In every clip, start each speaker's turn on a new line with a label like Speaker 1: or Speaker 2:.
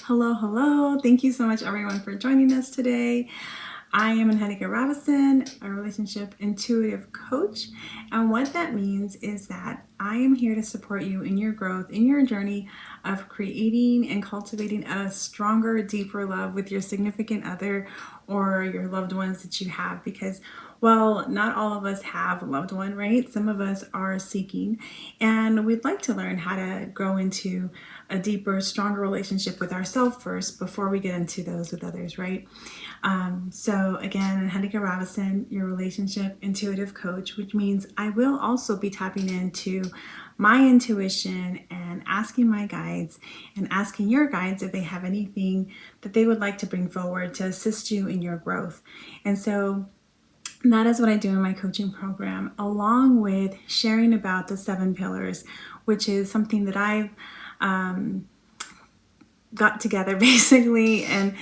Speaker 1: Hello, hello. Thank you so much, everyone, for joining us today. I am Anhenika Robinson, a relationship intuitive coach. And what that means is that I am here to support you in your growth, in your journey of creating and cultivating a stronger, deeper love with your significant other or your loved ones that you have. Because, well, not all of us have a loved one, right? Some of us are seeking, and we'd like to learn how to grow into a deeper, stronger relationship with ourselves first before we get into those with others, right? So again, Anhenika Robinson, your relationship intuitive coach, which means I will also be tapping into my intuition and asking my guides and asking your guides if they have anything that they would like to bring forward to assist you in your growth. And so that is what I do in my coaching program, along with sharing about the 7 pillars, which is something that I've got together basically. And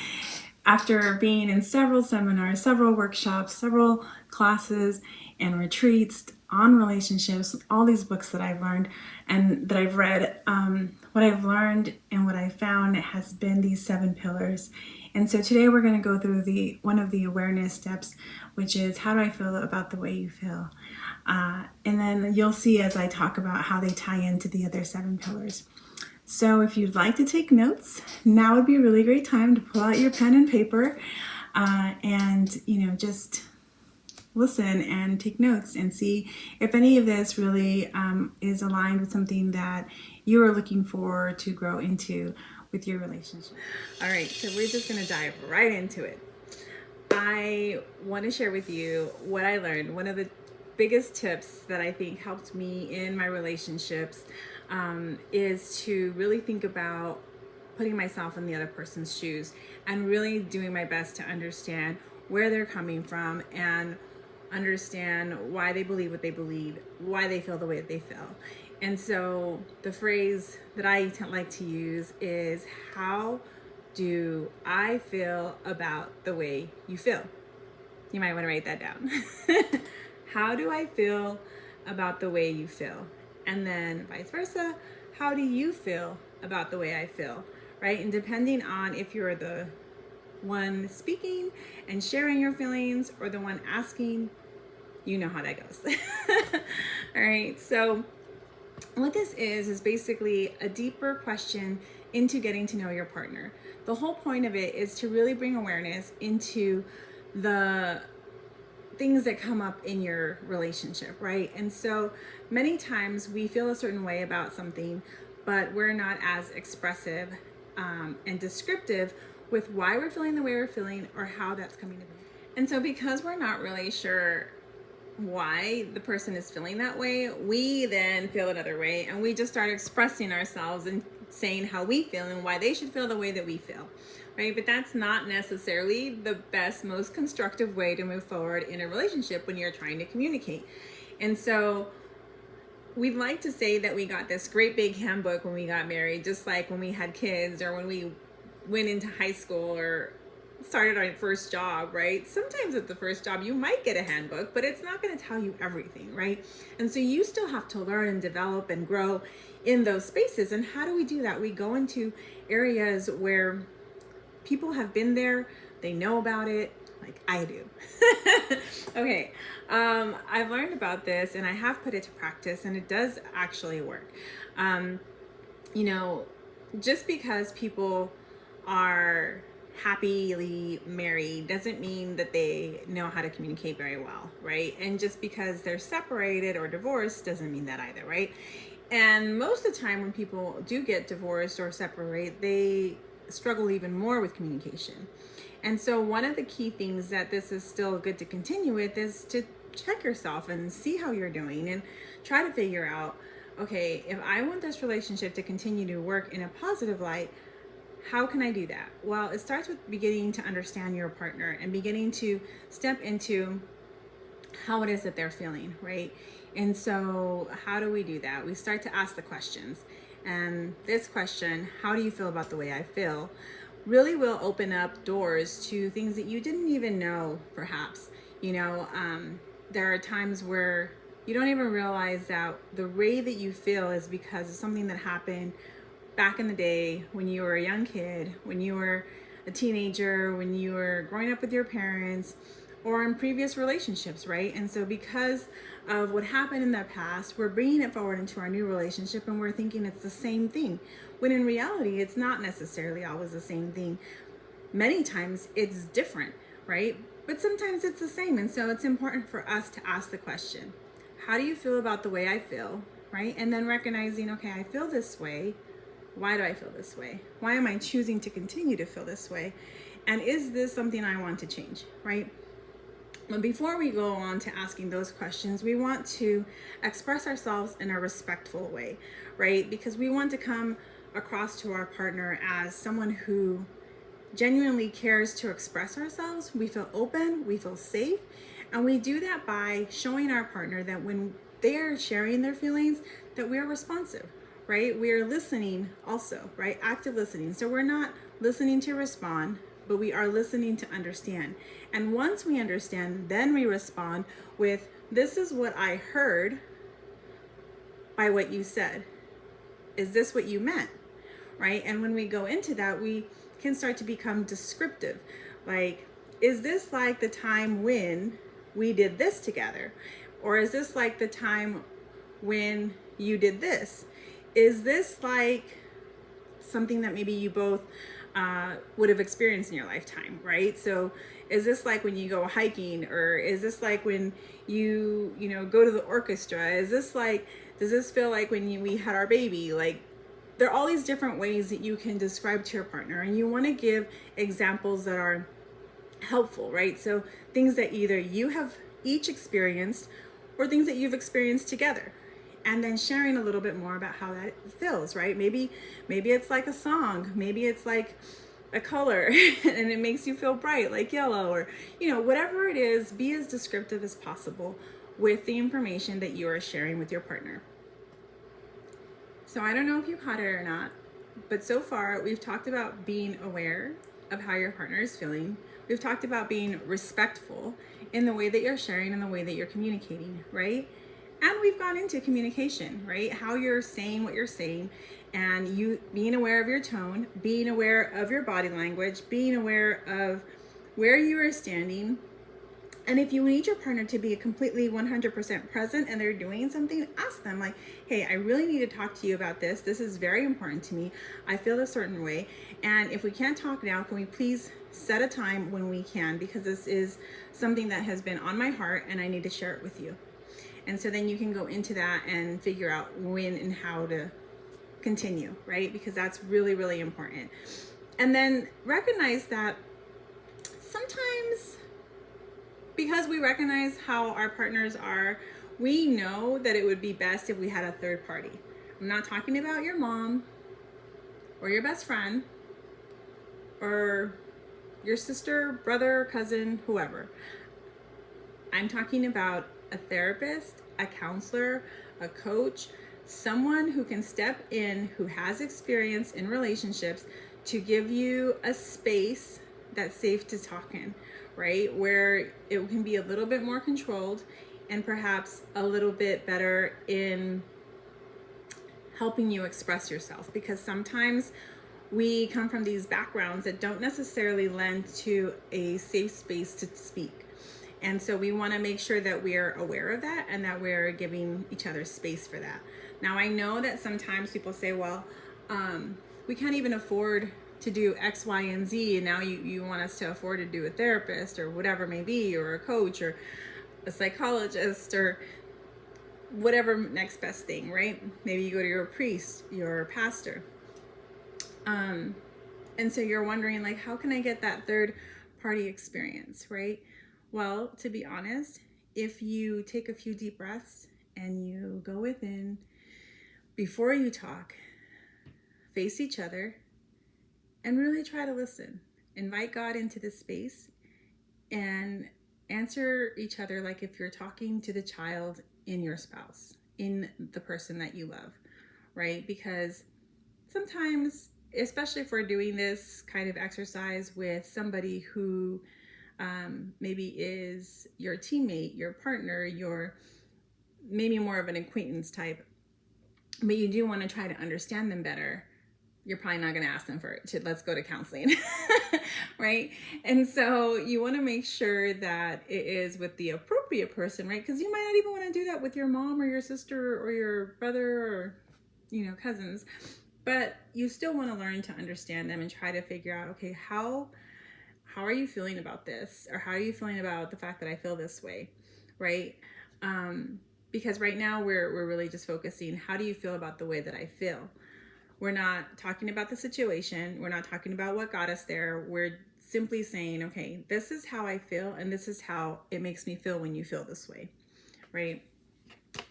Speaker 1: after being in several seminars, several workshops, several classes and retreats on relationships, all these books that I've learned and that I've read, what I've learned and what I found has been these 7 pillars. And so today we're going to go through one of the awareness steps, which is how do I feel about the way you feel? And then you'll see as I talk about how they tie into the other 7 pillars. So if you'd like to take notes, now would be a really great time to pull out your pen and paper and, just listen and take notes and see if any of this really is aligned with something that you are looking for to grow into with your relationship. All right, so we're just going to dive right into it. I want to share with you what I learned. One of the biggest tips that I think helped me in my relationships is to really think about putting myself in the other person's shoes and really doing my best to understand where they're coming from and understand why they believe what they believe, why they feel the way that they feel. And so the phrase that I like to use is, how do I feel about the way you feel? You might want to write that down. How do I feel about the way you feel? And then vice versa, how do you feel about the way I feel, right? And depending on if you're the one speaking and sharing your feelings or the one asking, you know how that goes. All right, so what this is basically a deeper question into getting to know your partner. The whole point of it is to really bring awareness into the things that come up in your relationship, right? And so many times we feel a certain way about something, but we're not as expressive and descriptive with why we're feeling the way we're feeling or how that's coming to be. And so because we're not really sure why the person is feeling that way, we then feel another way, and we just start expressing ourselves and saying how we feel and why they should feel the way that we feel, right? But that's not necessarily the best, most constructive way to move forward in a relationship when you're trying to communicate. And so we'd like to say that we got this great big handbook when we got married, just like when we had kids or when we went into high school or started our first job, right? Sometimes at the first job, you might get a handbook, but it's not going to tell you everything, right? And so you still have to learn and develop and grow in those spaces. And how do we do that? We go into areas where people have been there, they know about it, like I do. Okay, I've learned about this and I have put it to practice, and it does actually work. Just because people are happily married doesn't mean that they know how to communicate very well, right? And just because they're separated or divorced doesn't mean that either, right? And most of the time when people do get divorced or separate, they struggle even more with communication. And so one of the key things that this is still good to continue with is to check yourself and see how you're doing and try to figure out, okay, if I want this relationship to continue to work in a positive light, how can I do that? Well, it starts with beginning to understand your partner and beginning to step into how it is that they're feeling, right? And so how do we do that? We start to ask the questions. And this question, how do you feel about the way I feel, really will open up doors to things that you didn't even know, perhaps. There are times where you don't even realize that the way that you feel is because of something that happened back in the day when you were a young kid, when you were a teenager, when you were growing up with your parents, or in previous relationships, right? And so because of what happened in the past, we're bringing it forward into our new relationship and we're thinking it's the same thing, when in reality, it's not necessarily always the same thing. Many times it's different, right? But sometimes it's the same. And so it's important for us to ask the question, how do you feel about the way I feel, right? And then recognizing, okay, I feel this way. Why do I feel this way? Why am I choosing to continue to feel this way? And is this something I want to change, right? But before we go on to asking those questions, we want to express ourselves in a respectful way, right? Because we want to come across to our partner as someone who genuinely cares to express ourselves. We feel open, we feel safe, and we do that by showing our partner that when they are sharing their feelings, that we are responsive, right? We are listening also, right? Active listening. So we're not listening to respond, but we are listening to understand. And once we understand, then we respond with, this is what I heard by what you said. Is this what you meant? Right? And when we go into that, we can start to become descriptive. Like, is this like the time when we did this together? Or is this like the time when you did this? Is this like something that maybe you both would have experienced in your lifetime, right? So is this like when you go hiking, or is this like when you go to the orchestra? Is this like, does this feel like when we had our baby? Like, there are all these different ways that you can describe to your partner, and you want to give examples that are helpful, right? So things that either you have each experienced or things that you've experienced together. And then sharing a little bit more about how that feels, right? Maybe it's like a song, maybe it's like a color and it makes you feel bright, like yellow, or whatever it is. Be as descriptive as possible with the information that you are sharing with your partner. So I don't know if you caught it or not, but so far we've talked about being aware of how your partner is feeling. We've talked about being respectful in the way that you're sharing and the way that you're communicating, right? And we've gone into communication, right? How you're saying what you're saying, and you being aware of your tone, being aware of your body language, being aware of where you are standing. And if you need your partner to be completely 100% present and they're doing something, ask them like, hey, I really need to talk to you about this. This is very important to me. I feel a certain way. And if we can't talk now, can we please set a time when we can? Because this is something that has been on my heart and I need to share it with you. And so then you can go into that and figure out when and how to continue, right? Because that's really, really important. And then recognize that sometimes, because we recognize how our partners are, we know that it would be best if we had a third party. I'm not talking about your mom or your best friend or your sister, brother, cousin, whoever. I'm talking about a therapist, a counselor, a coach, someone who can step in, who has experience in relationships, to give you a space that's safe to talk in, right? Where it can be a little bit more controlled and perhaps a little bit better in helping you express yourself. Because sometimes we come from these backgrounds that don't necessarily lend to a safe space to speak. And so we want to make sure that we're aware of that and that we're giving each other space for that. Now, I know that sometimes people say, well, we can't even afford to do X, Y, and Z, and now you want us to afford to do a therapist or whatever it may be, or a coach or a psychologist or whatever next best thing, right? Maybe you go to your priest, your pastor. And so you're wondering, like, how can I get that third party experience, right? Well, to be honest, if you take a few deep breaths and you go within before you talk, face each other, and really try to listen. Invite God into this space and answer each other like if you're talking to the child in your spouse, in the person that you love, right? Because sometimes, especially if we're doing this kind of exercise with somebody who maybe is your teammate, your partner, your maybe more of an acquaintance type, but you do want to try to understand them better, you're probably not going to ask them let's go to counseling, right? And so you want to make sure that it is with the appropriate person, right? Because you might not even want to do that with your mom or your sister or your brother or, cousins. But you still want to learn to understand them and try to figure out, okay, how are you feeling about this? Or how are you feeling about the fact that I feel this way, right? Because right now we're really just focusing, how do you feel about the way that I feel? We're not talking about the situation. We're not talking about what got us there. We're simply saying, okay, this is how I feel, and this is how it makes me feel when you feel this way, right?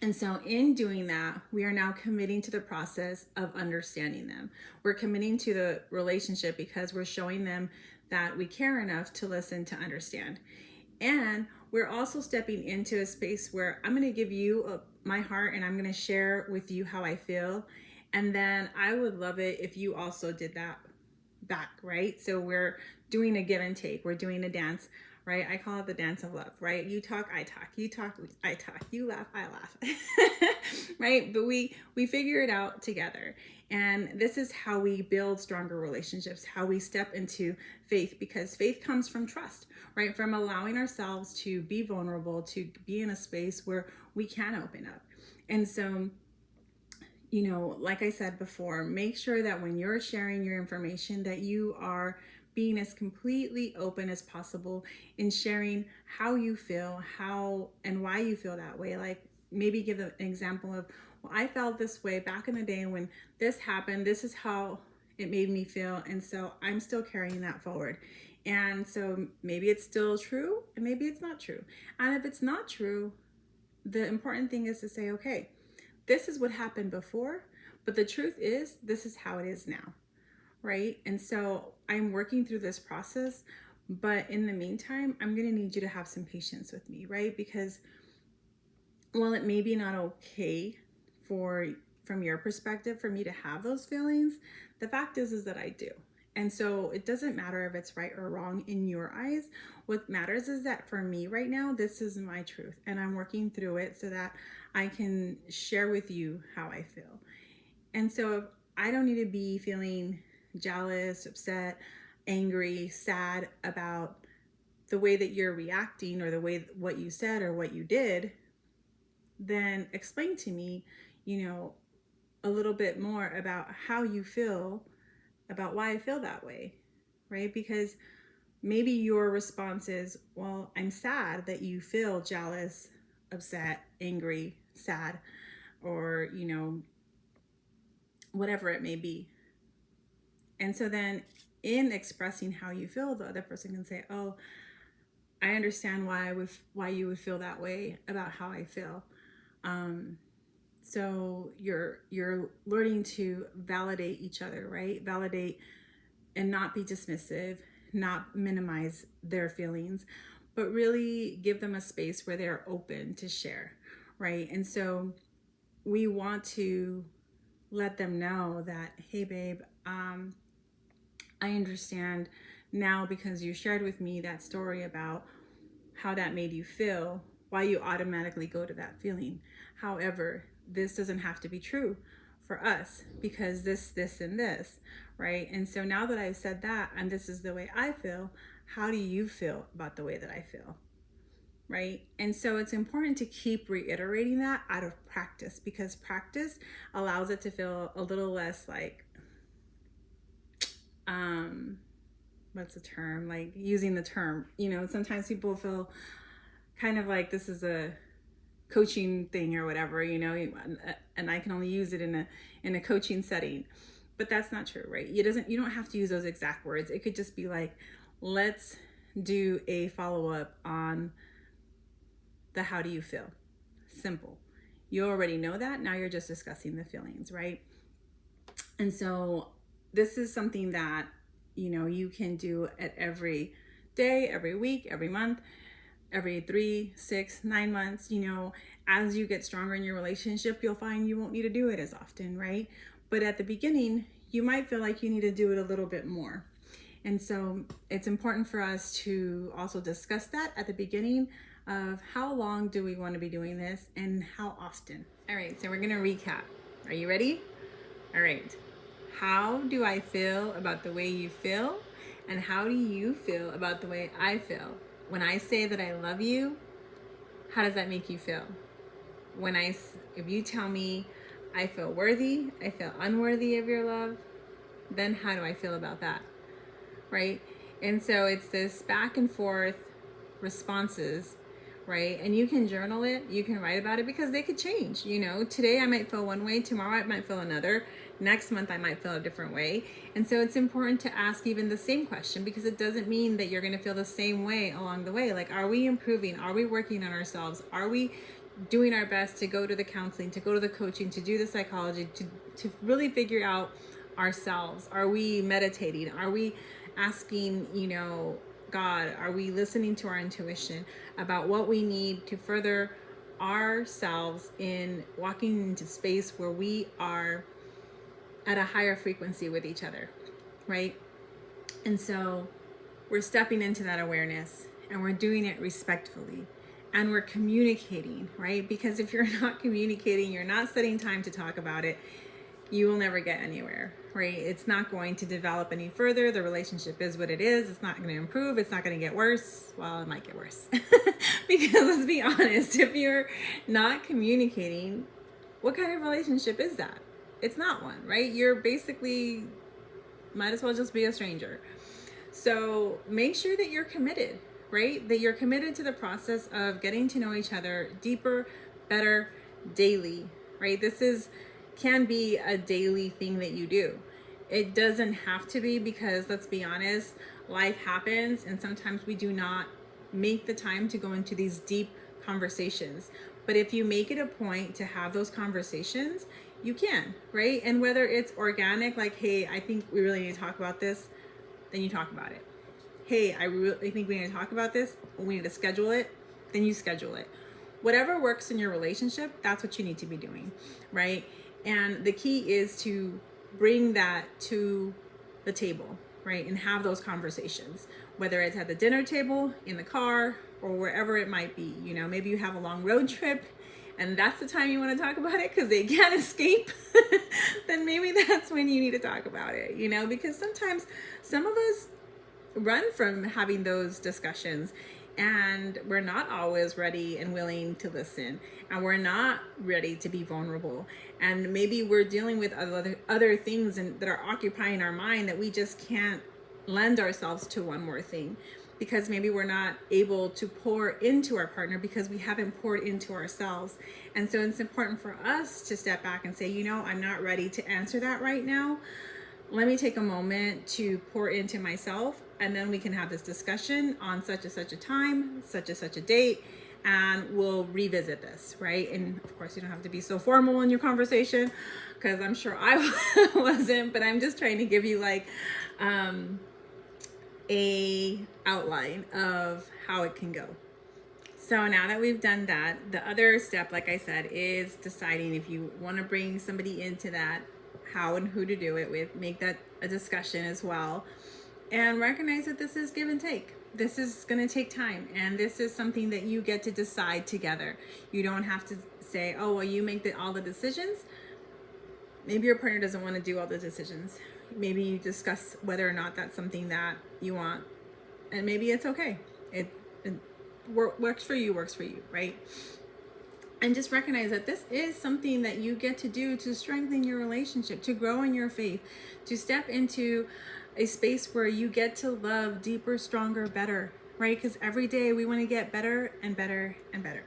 Speaker 1: And so in doing that, we are now committing to the process of understanding them. We're committing to the relationship because we're showing them that we care enough to listen, to understand. And we're also stepping into a space where I'm going to give you my heart, and I'm going to share with you how I feel. And then I would love it if you also did that back, right? So we're doing a give and take. We're doing a dance, right? I call it the dance of love, right? You talk, I talk. You talk, I talk. You laugh, I laugh. Right? But we figure it out together. And this is how we build stronger relationships, how we step into faith, because faith comes from trust, right? From allowing ourselves to be vulnerable, to be in a space where we can open up. And so, like I said before, make sure that when you're sharing your information that you are being as completely open as possible in sharing how you feel, how and why you feel that way. Like maybe give an example of, well, I felt this way back in the day when this happened. This is how it made me feel. And so I'm still carrying that forward. And so maybe it's still true and maybe it's not true. And if it's not true, the important thing is to say, okay, this is what happened before, but the truth is, this is how it is now, right? And so I'm working through this process, but in the meantime, I'm going to need you to have some patience with me, right? Because while it may be not okay from your perspective for me to have those feelings, the fact is that I do. And so it doesn't matter if it's right or wrong in your eyes. What matters is that for me right now, this is my truth, and I'm working through it so that I can share with you how I feel. And so if I don't need to be feeling jealous, upset, angry, sad about the way that you're reacting or the way what you said or what you did, then explain to me, a little bit more about how you feel, about why I feel that way, right? Because maybe your response is, well, I'm sad that you feel jealous, upset, angry, sad, or, whatever it may be. And so then in expressing how you feel, the other person can say, oh, I understand why you would feel that way about how I feel. So you're learning to validate each other, right? Validate and not be dismissive, not minimize their feelings, but really give them a space where they're open to share, right? And so we want to let them know that, hey, babe, I understand now because you shared with me that story about how that made you feel, why you automatically go to that feeling. However, this doesn't have to be true for us because this, and this, right? And so now that I've said that, and this is the way I feel, how do you feel about the way that I feel? Right? And so it's important to keep reiterating that out of practice, because practice allows it to feel a little less like, what's the term? Like using the term, sometimes people feel kind of like this is a coaching thing or whatever, and I can only use it in a coaching setting, but that's not true, right? You don't have to use those exact words. It could just be like, let's do a follow-up on the how do you feel? Simple. You already know that. Now you're just discussing the feelings, right? And so this is something that, you can do at every day, every week, every month, every 3, 6, 9 months. As you get stronger in your relationship, you'll find you won't need to do it as often, right? But at the beginning, you might feel like you need to do it a little bit more. And so it's important for us to also discuss that at the beginning of how long do we want to be doing this and how often. All right, so we're going to recap. Are you ready? All right. how do I feel about the way you feel? And how do you feel about the way I feel? When I say that I love you, how does that make you feel? If you tell me I feel worthy, I feel unworthy of your love, then how do I feel about that? Right? And so it's this back and forth responses, right? And you can journal it, you can write about it, because they could change. Today I might feel one way, tomorrow I might feel another, next month I might feel a different way. And so it's important to ask even the same question, because it doesn't mean that you're going to feel the same way along the way. Like, are we improving? Are we working on ourselves? Are we doing our best to go to the counseling, to go to the coaching, to do the psychology, to really figure out ourselves? Are we meditating? Are we asking, God, are we listening to our intuition about what we need to further ourselves in walking into space where we are at a higher frequency with each other, right? And so we're stepping into that awareness, and we're doing it respectfully, and we're communicating, right? Because if you're not communicating, you're not setting time to talk about it, you will never get anywhere, right? It's not going to develop any further. The relationship is what it is. It's not going to improve. It's not going to get worse. Well, it might get worse. Because let's be honest, if you're not communicating, what kind of relationship is that? It's not one, right? You're basically, might as well just be a stranger. So make sure that you're committed, right? That you're committed to the process of getting to know each other deeper, better, daily, right? Can be a daily thing that you do. It doesn't have to be, because let's be honest, life happens, and sometimes we do not make the time to go into these deep conversations. But if you make it a point to have those conversations, you can, right? And whether it's organic, like, hey, I think we really need to talk about this, then you talk about it. Hey, I really think we need to talk about this, we need to schedule it, then you schedule it. Whatever works in your relationship, that's what you need to be doing, right? And the key is to bring that to the table, right? And have those conversations, whether it's at the dinner table, in the car, or wherever it might be. Maybe you have a long road trip, and that's the time you want to talk about it because they can't escape. Then maybe that's when you need to talk about it, because sometimes some of us run from having those discussions, and we're not always ready and willing to listen, and we're not ready to be vulnerable, and maybe we're dealing with other things that are occupying our mind, that we just can't lend ourselves to one more thing, because maybe we're not able to pour into our partner because we haven't poured into ourselves. And so it's important for us to step back and say, I'm not ready to answer that right now. Let me take a moment to pour into myself, and then we can have this discussion on such and such a time, such and such a date, and we'll revisit this, right? And of course, you don't have to be so formal in your conversation, because I'm sure I wasn't, but I'm just trying to give you like a outline of how it can go. So now that we've done that, the other step, like I said, is deciding if you want to bring somebody into that, how and who to do it with. Make that a discussion as well, and recognize that this is give and take. This is going to take time, and this is something that you get to decide together. You don't have to say, oh, well, you make all the decisions. Maybe your partner doesn't want to do all the decisions. Maybe you discuss whether or not that's something that you want, and maybe it's okay. It works for you, right? And just recognize that this is something that you get to do to strengthen your relationship, to grow in your faith, to step into a space where you get to love deeper, stronger, better, right? Because every day we want to get better and better and better.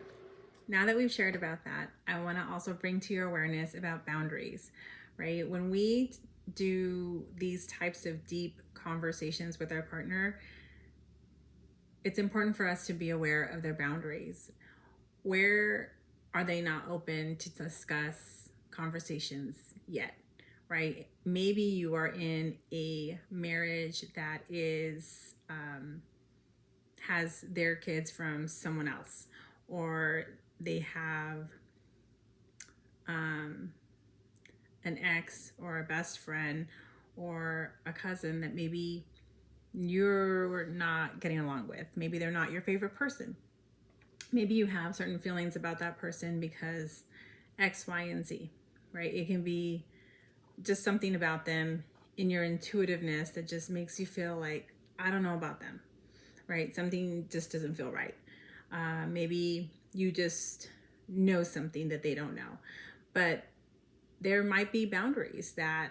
Speaker 1: Now that we've shared about that, I want to also bring to your awareness about boundaries, right? When we do these types of deep conversations with our partner, it's important for us to be aware of their boundaries. Where are they not open to discuss conversations yet, right? Maybe you are in a marriage that is has their kids from someone else, or they have an ex or a best friend or a cousin that maybe you're not getting along with. Maybe they're not your favorite person. Maybe you have certain feelings about that person because X, Y, and Z, right? It can be just something about them in your intuitiveness that just makes you feel like, I don't know about them, right? Something just doesn't feel right. Maybe you just know something that they don't know. But there might be boundaries that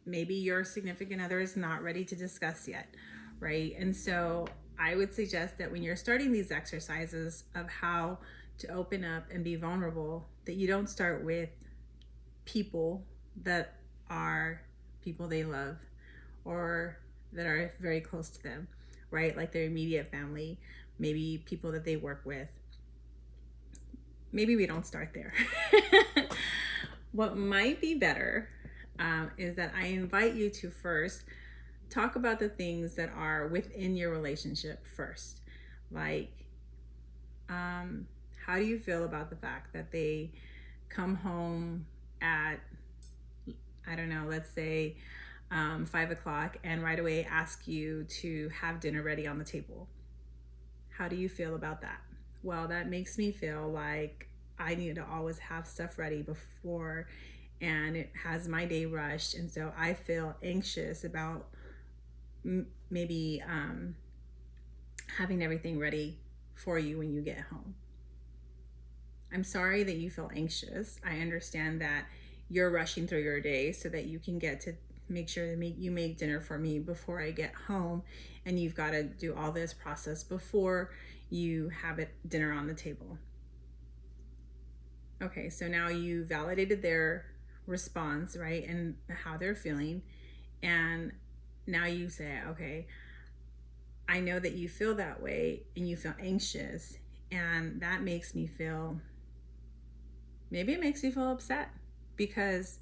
Speaker 1: maybe your significant other is not ready to discuss yet, right? And so I would suggest that when you're starting these exercises of how to open up and be vulnerable, that you don't start with people that are people they love or that are very close to them, right? Like their immediate family, maybe people that they work with. Maybe we don't start there. What might be better is that I invite you to first talk about the things that are within your relationship first. Like, how do you feel about the fact that they come home at, I don't know, let's say 5 o'clock and right away ask you to have dinner ready on the table? How do you feel about that? Well, that makes me feel like I need to always have stuff ready before, and it has my day rushed. And so I feel anxious about maybe having everything ready for you when you get home. I'm sorry that you feel anxious. I understand that you're rushing through your day so that you can get to make sure that you make dinner for me before I get home, and you've got to do all this process before you have dinner on the table. Okay, so now you validated their response, right, and how they're feeling, and now you say, okay, I know that you feel that way and you feel anxious, and that makes me feel, maybe it makes you feel upset, because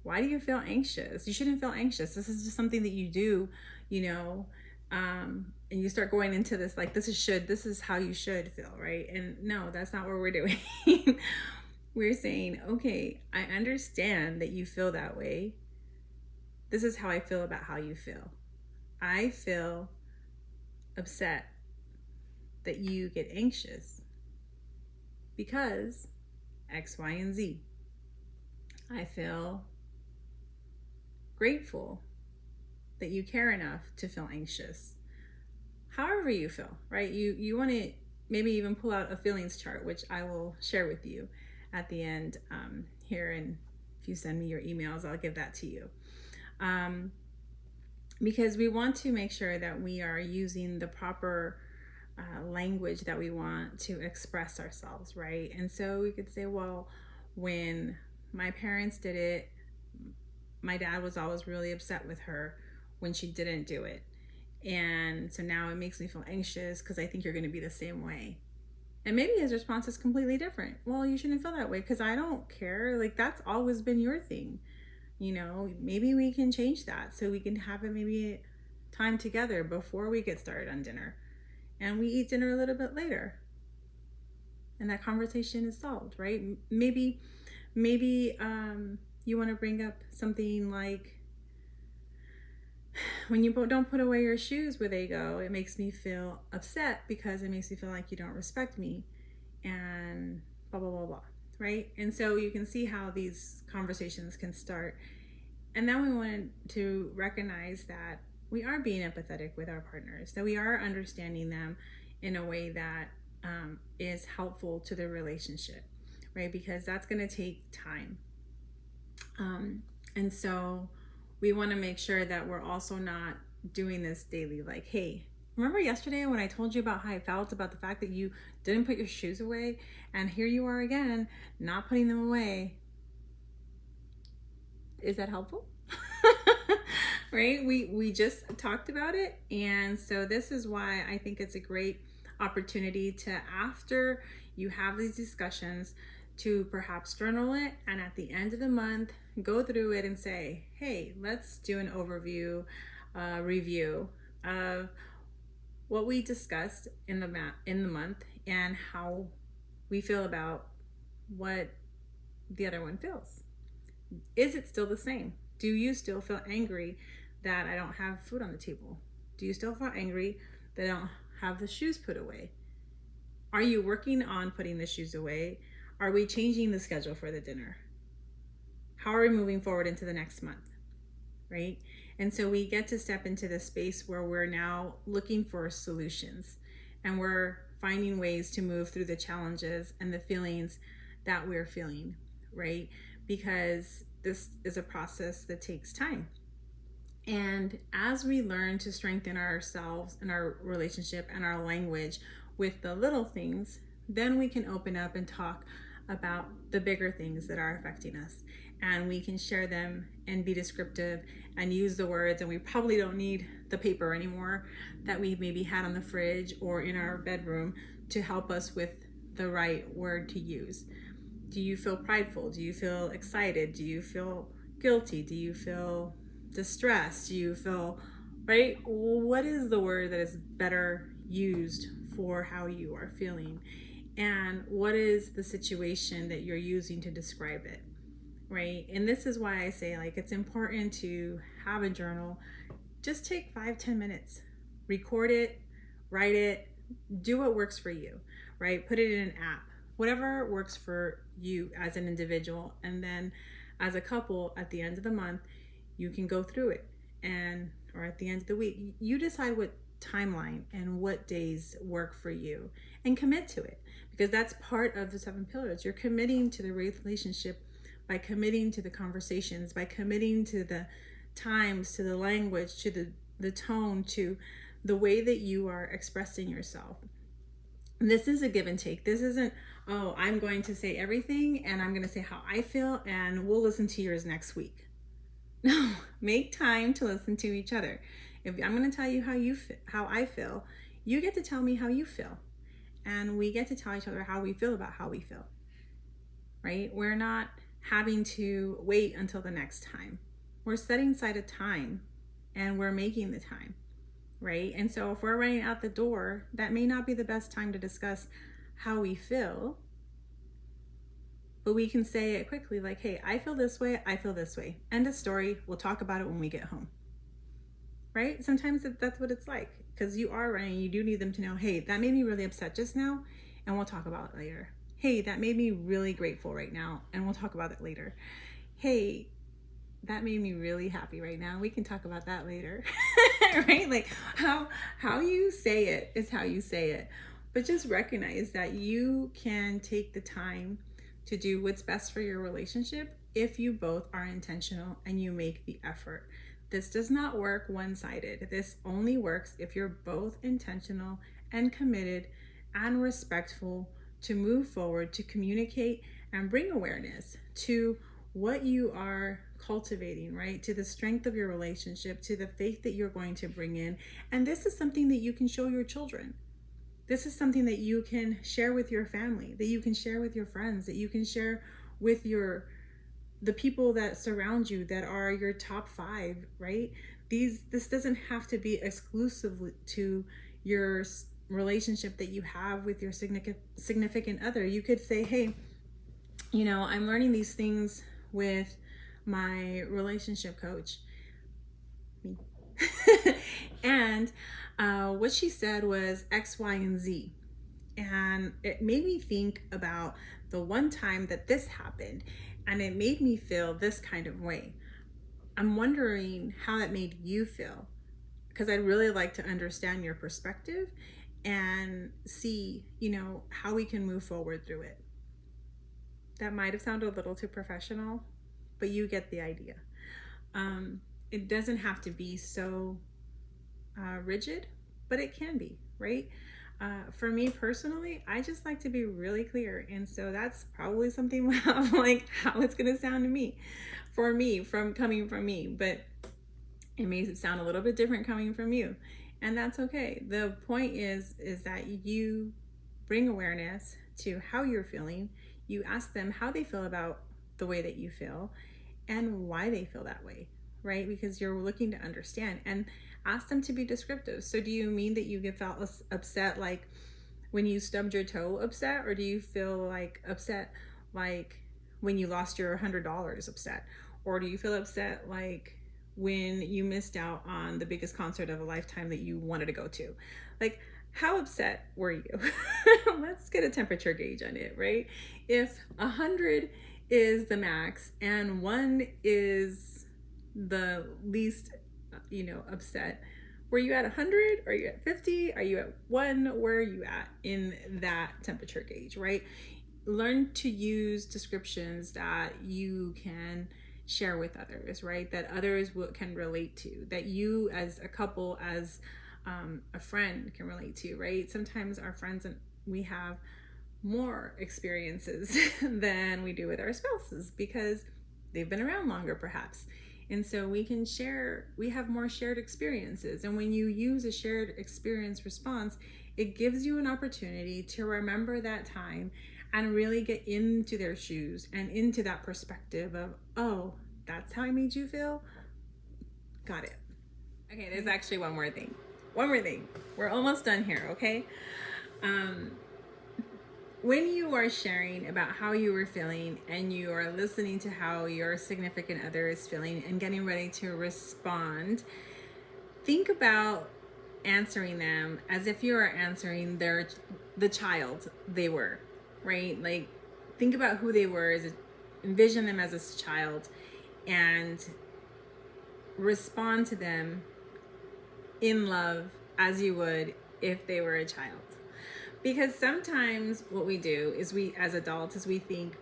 Speaker 1: why do you feel anxious? You shouldn't feel anxious. This is just something that you do, and you start going into this like, this is how you should feel, right? And no, that's not what we're doing. We're saying, okay, I understand that you feel that way. This is how I feel about how you feel. I feel upset that you get anxious because X, Y, and Z. I feel grateful that you care enough to feel anxious. However you feel, right? You want to maybe even pull out a feelings chart, which I will share with you at the end here. And if you send me your emails, I'll give that to you. Because we want to make sure that we are using the proper language that we want to express ourselves, right? And so we could say, well, when my parents did it, my dad was always really upset with her when she didn't do it. And so now it makes me feel anxious because I think you're going to be the same way. And maybe his response is completely different. Well, you shouldn't feel that way because I don't care. Like, that's always been your thing. Maybe we can change that so we can have it maybe time together before we get started on dinner. And we eat dinner a little bit later. And that conversation is solved, right? Maybe you want to bring up something like, when you don't put away your shoes where they go, it makes me feel upset because it makes me feel like you don't respect me, and blah, blah, blah, blah, right? And so you can see how these conversations can start. And then we want to recognize that we are being empathetic with our partners, that we are understanding them in a way that is helpful to the relationship, right? Because that's going to take time. And so we want to make sure that we're also not doing this daily. Like, hey, remember yesterday when I told you about how I felt about the fact that you didn't put your shoes away? And here you are again, not putting them away. Is that helpful? Right? We just talked about it. And so this is why I think it's a great opportunity to, after you have these discussions, to perhaps journal it, and at the end of the month go through it and say, hey, let's do an overview review of what we discussed in the month and how we feel about what the other one feels. Is it still the same? Do you still feel angry that I don't have food on the table? Do you still feel angry that I don't have the shoes put away? Are you working on putting the shoes away? Are we changing the schedule for the dinner? How are we moving forward into the next month? Right? And so we get to step into this space where we're now looking for solutions and we're finding ways to move through the challenges and the feelings that we're feeling, right? Because this is a process that takes time. And as we learn to strengthen ourselves and our relationship and our language with the little things, then we can open up and talk about the bigger things that are affecting us. And we can share them and be descriptive and use the words. And we probably don't need the paper anymore that we maybe had on the fridge or in our bedroom to help us with the right word to use. Do you feel prideful? Do you feel excited? Do you feel guilty? Do you feel distressed? Do you feel, right? What is the word that is better used for how you are feeling? And what is the situation that you're using to describe it, right? And this is why I say, like, it's important to have a journal. Just take 5-10 minutes, record it, write it, do what works for you, right? Put it in an app, whatever works for you as an individual. And then as a couple, at the end of the month, you can go through it, and or at the end of the week, you decide what timeline and what days work for you and commit to it, because that's part of the 7 pillars. You're committing to the relationship by committing to the conversations, by committing to the times, to the language, to the tone, to the way that you are expressing yourself. This is a give and take. This isn't, oh, I'm going to say everything and I'm going to say how I feel and we'll listen to yours next week. No, make time to listen to each other. If I'm going to tell you how I feel, you get to tell me how you feel. And we get to tell each other how we feel about how we feel, right? We're not having to wait until the next time. We're setting aside a time and we're making the time, right? And so if we're running out the door, that may not be the best time to discuss how we feel, but we can say it quickly, like, hey, I feel this way, I feel this way. End of story. We'll talk about it when we get home, right? Sometimes that's what it's like, because you are running. You do need them to know, hey, that made me really upset just now, and we'll talk about it later. Hey, that made me really grateful right now, and we'll talk about it later. Hey, that made me really happy right now. We can talk about that later, right? Like how you say it is how you say it. But just recognize that you can take the time to do what's best for your relationship if you both are intentional and you make the effort. This does not work one-sided. This only works if you're both intentional and committed and respectful to move forward, to communicate and bring awareness to what you are cultivating, right? To the strength of your relationship, to the faith that you're going to bring in. And this is something that you can show your children. This is something that you can share with your family, that you can share with your friends, that you can share with the people that surround you, that are your top 5, right? This doesn't have to be exclusive to your relationship that you have with your significant other. You could say, hey, I'm learning these things with my relationship coach, me. And what she said was X, Y, and Z. And it made me think about the one time that this happened, and it made me feel this kind of way. I'm wondering how that made you feel, because I'd really like to understand your perspective and see, how we can move forward through it. That might have sounded a little too professional, but you get the idea. It doesn't have to be so rigid, but it can be, right? For me personally, I just like to be really clear. And so that's probably something of like how it's going to sound to me, coming from me, but it may sound a little bit different coming from you. And that's okay. The point is that you bring awareness to how you're feeling. You ask them how they feel about the way that you feel and why they feel that way, right? Because you're looking to understand, and ask them to be descriptive. So do you mean that you felt upset like when you stubbed your toe upset, or do you feel like upset like when you lost your $100 upset? Or do you feel upset like when you missed out on the biggest concert of a lifetime that you wanted to go to? Like, how upset were you? Let's get a temperature gauge on it, right? If 100 is the max and 1 is the least, upset. Were you at 100? Are you at 50? Are you at 1? Where are you at in that temperature gauge, right? Learn to use descriptions that you can share with others, right? That others can relate to, that you as a couple, as a friend can relate to, right? Sometimes our friends and we have more experiences than we do with our spouses because they've been around longer, perhaps. And so we can share, we have more shared experiences. And when you use a shared experience response, it gives you an opportunity to remember that time and really get into their shoes and into that perspective of, oh, that's how I made you feel? Got it. Okay, there's actually one more thing. One more thing. We're almost done here, okay? When you are sharing about how you were feeling and you are listening to how your significant other is feeling and getting ready to respond, think about answering them as if you are answering the child they were, right? Like, think about who they were, envision them as a child, and respond to them in love as you would if they were a child. Because sometimes what we do is we, as adults, is we think,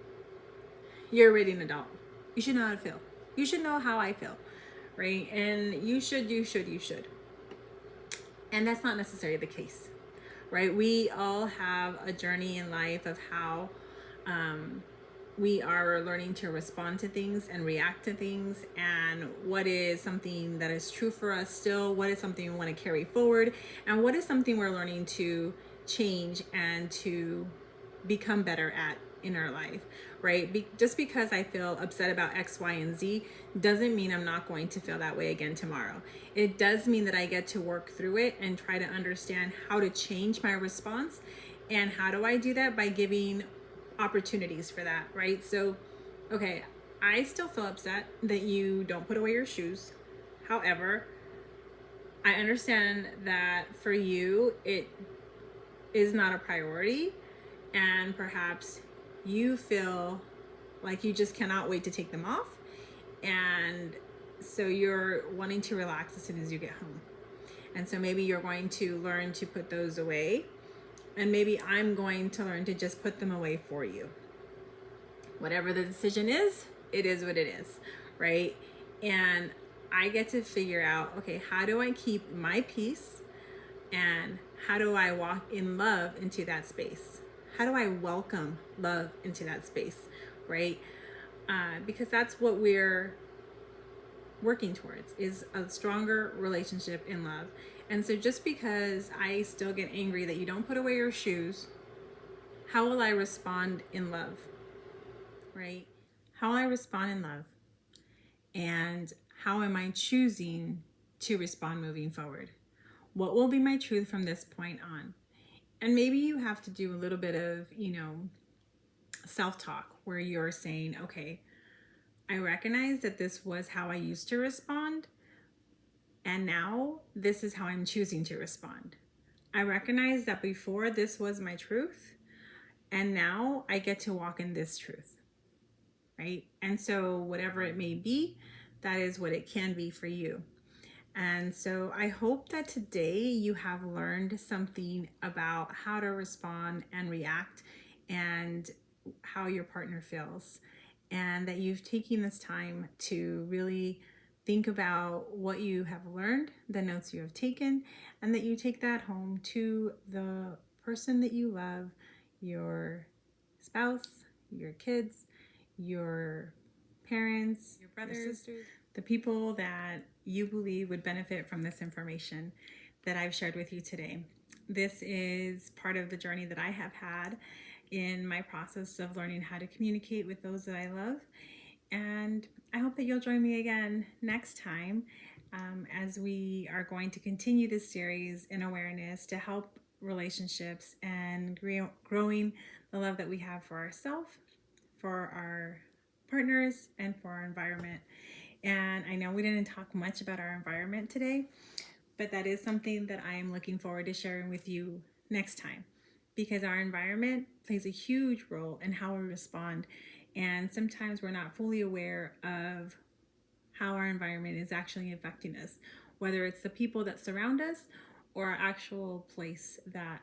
Speaker 1: you're already an adult. You should know how to feel. You should know how I feel, right? And you should. And that's not necessarily the case, right? We all have a journey in life of how we are learning to respond to things and react to things, and what is something that is true for us still, what is something we want to carry forward, and what is something we're learning to change and to become better at in our life, right? Just because I feel upset about X, Y, and Z doesn't mean I'm not going to feel that way again tomorrow. It does mean that I get to work through it and try to understand how to change my response. And how do I do that? By giving opportunities for that, right? So, okay, I still feel upset that you don't put away your shoes. However, I understand that for you, it is not a priority, and perhaps you feel like you just cannot wait to take them off, and so you're wanting to relax as soon as you get home. And so maybe you're going to learn to put those away, and maybe I'm going to learn to just put them away for you. Whatever the decision is, it is what it is, right? And I get to figure out, okay, how do I keep my peace, and how do I walk in love into that space? How do I welcome love into that space, right? Because that's what we're working towards, is a stronger relationship in love. And so just because I still get angry that you don't put away your shoes, how will I respond in love, right? How will I respond in love? And how am I choosing to respond moving forward? What will be my truth from this point on? And maybe you have to do a little bit of, self-talk where you're saying, okay, I recognize that this was how I used to respond, and now this is how I'm choosing to respond. I recognize that before this was my truth, and now I get to walk in this truth, right? And so whatever it may be, that is what it can be for you. And so I hope that today you have learned something about how to respond and react and how your partner feels, and that you've taken this time to really think about what you have learned, the notes you have taken, and that you take that home to the person that you love, your spouse, your kids, your parents, your brothers, your sisters, the people that you believe would benefit from this information that I've shared with you today. This is part of the journey that I have had in my process of learning how to communicate with those that I love. And I hope that you'll join me again next time as we are going to continue this series in awareness to help relationships and growing the love that we have for ourselves, for our partners, and for our environment. And I know we didn't talk much about our environment today, but that is something that I am looking forward to sharing with you next time, because our environment plays a huge role in how we respond And sometimes we're not fully aware of how our environment is actually affecting us, whether it's the people that surround us or our actual place that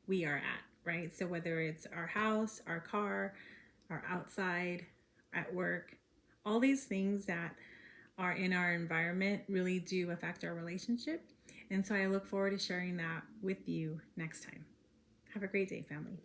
Speaker 1: we are at, right? So whether it's our house, our car, our outside, at work, all these things that are in our environment really do affect our relationship. And so I look forward to sharing that with you next time. Have a great day, family.